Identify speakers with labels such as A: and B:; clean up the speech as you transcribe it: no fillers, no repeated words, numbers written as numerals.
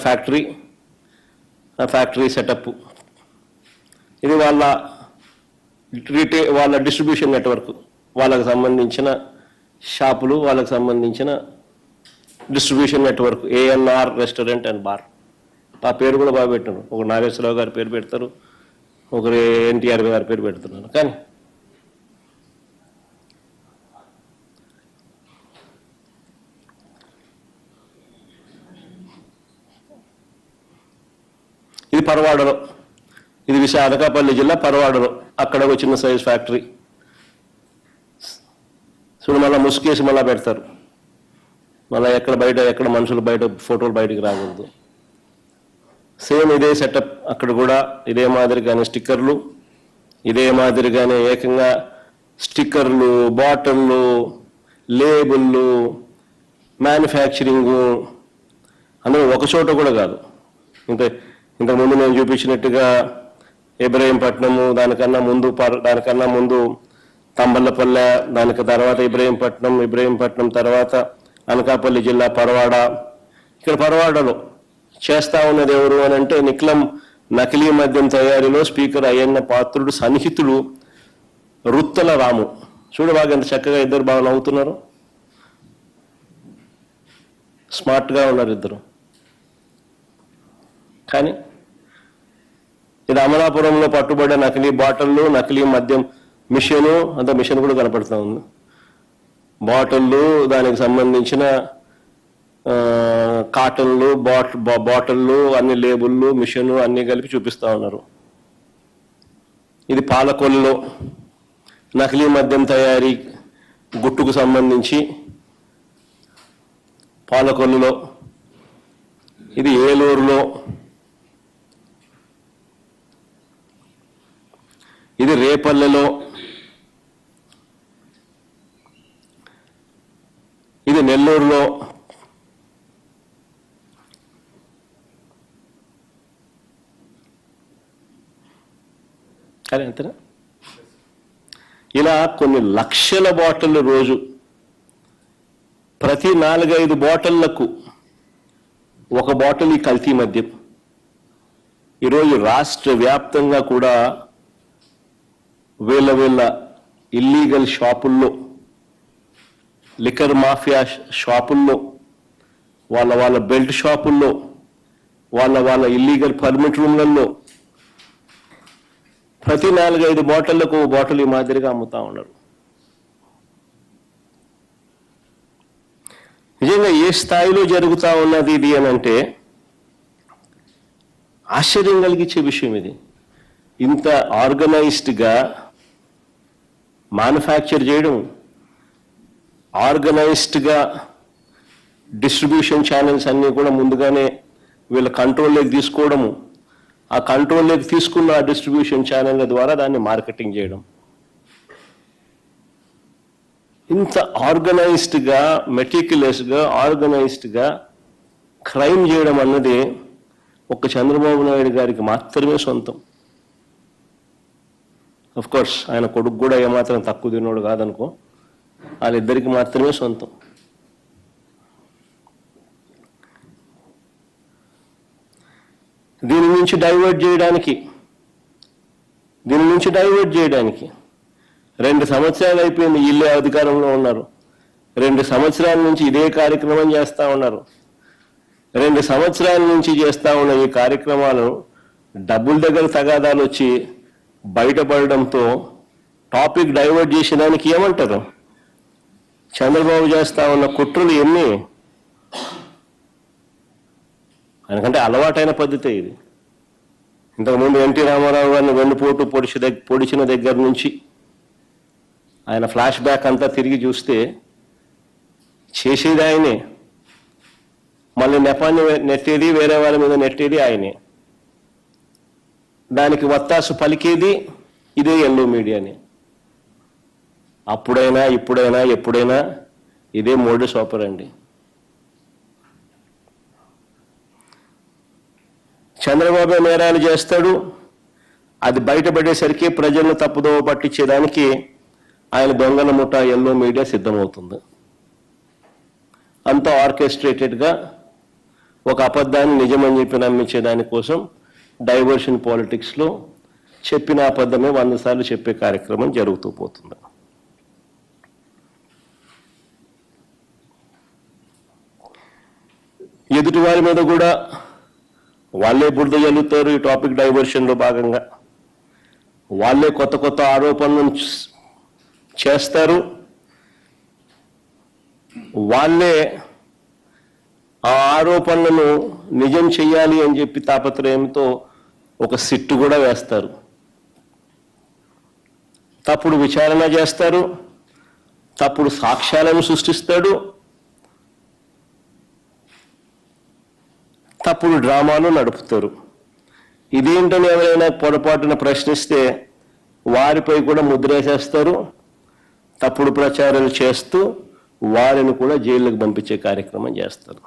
A: Factory, ఆ factory setup, ఇది వాళ్ళ డిస్ట్రిబ్యూషన్ నెట్వర్క్, వాళ్ళకు సంబంధించిన షాపులు, వాళ్ళకు సంబంధించిన distribution network, ANR restaurant and bar. ఆ పేరు కూడా బాగా పెట్టారు. ఒక నాగేశ్వరరావు గారి పేరు పెడతారు, ఒకరు ఎన్టీఆర్ గారి పేరు పెడుతున్నారు. కానీ ఇది పరవాడలో, ఇది అనకాపల్లి జిల్లా పరవాడలో, అక్కడ ఒక చిన్న సైజ్ ఫ్యాక్టరీ. చూడు, మళ్ళీ ముసుకేసి మళ్ళీ పెడతారు. మళ్ళీ ఎక్కడ మనుషులు బయట ఫోటోలు బయటికి రాకూడదు. సేమ్ ఇదే సెటప్ అక్కడ కూడా, ఇదే మాదిరిగానే స్టిక్కర్లు, ఇదే మాదిరిగానే ఏకంగా స్టిక్కర్లు, బాటిళ్ళు, లేబుళ్ళు, మ్యానుఫ్యాక్చరింగు అందులో ఒక చోట కూడా కాదు. ఇంతకుముందు నేను చూపించినట్టుగా ఇబ్రహీంపట్నము, దానికన్నా ముందు తంబల్లపల్లె, దానికి తర్వాత ఇబ్రహీంపట్నం తర్వాత అనకాపల్లి జిల్లా పరవాడ. ఇక్కడ పరవాడలో చేస్తా ఉన్నది ఎవరు అని అంటే నిక్లం నకిలీ మద్యం తయారీలో స్పీకర్ అయ్యన్న పాత్రుడు సన్నిహితుడు రుత్తల రాము. చూడు బాగా ఎంత చక్కగా ఇద్దరు బాగా నవ్వుతున్నారు, స్మార్ట్గా ఉన్నారు ఇద్దరు. కానీ ఇది అమలాపురంలో పట్టుబడ్డ నకిలీ బాటిళ్ళు, నకిలీ మద్యం మిషన్, అంత మిషన్ కూడా కనపడుతూ ఉంది. బాటిళ్ళు, దానికి సంబంధించిన కాటన్లు, బాటిళ్ళు, అన్ని లేబుళ్ళు, మిషన్ అన్ని కలిపి చూపిస్తూ ఉన్నారు. ఇది పాలకొల్లులో నకిలీ మద్యం తయారీ గుట్టుకు సంబంధించి పాలకొల్లులో, ఇది ఏలూరులో, ఇది రేపల్లెలో, ఇది నెల్లూరులో, కానీ అంతేనా? ఇలా కొన్ని లక్షల బాటిళ్ళు రోజు, ప్రతి 4-5 బాటిళ్లకు ఒక బాటిల్ ఈ కల్తీ మద్యం. ఈరోజు రాష్ట్ర వ్యాప్తంగా కూడా వీళ్ళ ఇల్లీగల్ షాపుల్లో, లిక్కర్ మాఫియా షాపుల్లో, వాళ్ళ బెల్ట్ షాపుల్లో, వాళ్ళ ఇల్లీగల్ పర్మిట్ రూమ్లలో ప్రతి 4-5 బాటిళ్లకు బాటిల్ ఈ మాదిరిగా అమ్ముతా ఉన్నారు. నిజంగా ఏ స్థాయిలో జరుగుతూ ఉన్నది ఇది అని అంటే ఆశ్చర్యం కలిగించే విషయం. ఇది ఇంత ఆర్గనైజ్డ్గా మ్యానుఫ్యాక్చర్ చేయడం, ఆర్గనైజ్డ్గా డిస్ట్రిబ్యూషన్ ఛానల్స్ అన్నీ కూడా ముందుగానే వీళ్ళ కంట్రోల్లోకి తీసుకోవడము, ఆ కంట్రోల్లోకి తీసుకున్న ఆ డిస్ట్రిబ్యూషన్ ఛానళ్ళ ద్వారా దాన్ని మార్కెటింగ్ చేయడం, ఇంత ఆర్గనైజ్డ్గా, మెటిక్యులస్గా, ఆర్గనైజ్డ్గా క్రైమ్ చేయడం అన్నది ఒక్క చంద్రబాబు నాయుడు గారికి మాత్రమే సొంతం. ఆఫ్ కోర్స్ ఆయన కొడుకు కూడా ఏమాత్రం తక్కువ తినోడు కాదనుకో, వాళ్ళిద్దరికి మాత్రమే సొంతం. దీని నుంచి డైవర్ట్ చేయడానికి 2 సంవత్సరాలు అయిపోయింది. ఇల్లే అధికారంలో ఉన్నారు. 2 సంవత్సరాల నుంచి ఇదే కార్యక్రమం చేస్తూ ఉన్నారు. 2 సంవత్సరాల నుంచి చేస్తూ ఉన్న ఈ కార్యక్రమాలు డబ్బుల దగ్గర తగాదాలు వచ్చి బయటపడడంతో టాపిక్ డైవర్ట్ చేసేదానికి ఏమంటారు? చంద్రబాబు చేస్తా ఉన్న కుట్రలు ఎన్ని? ఎందుకంటే అలవాటైన పద్ధతి ఇది. ఇంతకుముందు ఎన్టీ రామారావు గారిని వెన్నుపోటు పొడిచిన దగ్గర నుంచి ఆయన ఫ్లాష్ బ్యాక్ అంతా తిరిగి చూస్తే చేసేది ఆయనే, మళ్ళీ నెపాన్ని నెట్టేది, వేరే వాళ్ళ మీద నెట్టేది ఆయనే, దానికి వత్తాసు పలికేది ఇదే ఎల్లో మీడియాని. అప్పుడైనా ఇప్పుడైనా ఎప్పుడైనా ఇదే మోడస్ ఆపరండి. చంద్రబాబు నేరాలు చేస్తాడు, అది బయటపడేసరికి ప్రజలను తప్పుదోవ పట్టించేదానికి ఆయన దొంగల ముఠ ఎల్లో మీడియా సిద్ధమవుతుంది. అంతా ఆర్కెస్ట్రేటెడ్గా ఒక అబద్ధాన్ని నిజమని చెప్పి నమ్మించే దానికోసం డైవర్షన్ పాలిటిక్స్లో చెప్పిన అబద్ధమే 100 సార్లు చెప్పే కార్యక్రమం జరుగుతూ పోతుంది. ఎదుటి వారి మీద కూడా వాళ్ళే బురద జల్లుతారు. ఈ టాపిక్ డైవర్షన్లో భాగంగా వాళ్ళే కొత్త కొత్త ఆరోపణలను చేస్తారు. వాళ్ళే ఆ ఆరోపణలను నిజం చెయ్యాలి అని చెప్పి తాపత్రయంతో ఒక సిట్టు కూడా వేస్తారు. తప్పుడు విచారణ చేస్తారు, తప్పుడు సాక్ష్యాలను సృష్టిస్తాడు, తప్పుడు డ్రామాలు నడుపుతారు. ఇదేంటని ఎవరైనా పొరపాటున ప్రశ్నిస్తే వారిపై కూడా ముద్రేసేస్తారు. తప్పుడు ప్రచారాలు చేస్తూ వారిని కూడా జైలుకు పంపించే కార్యక్రమం చేస్తారు.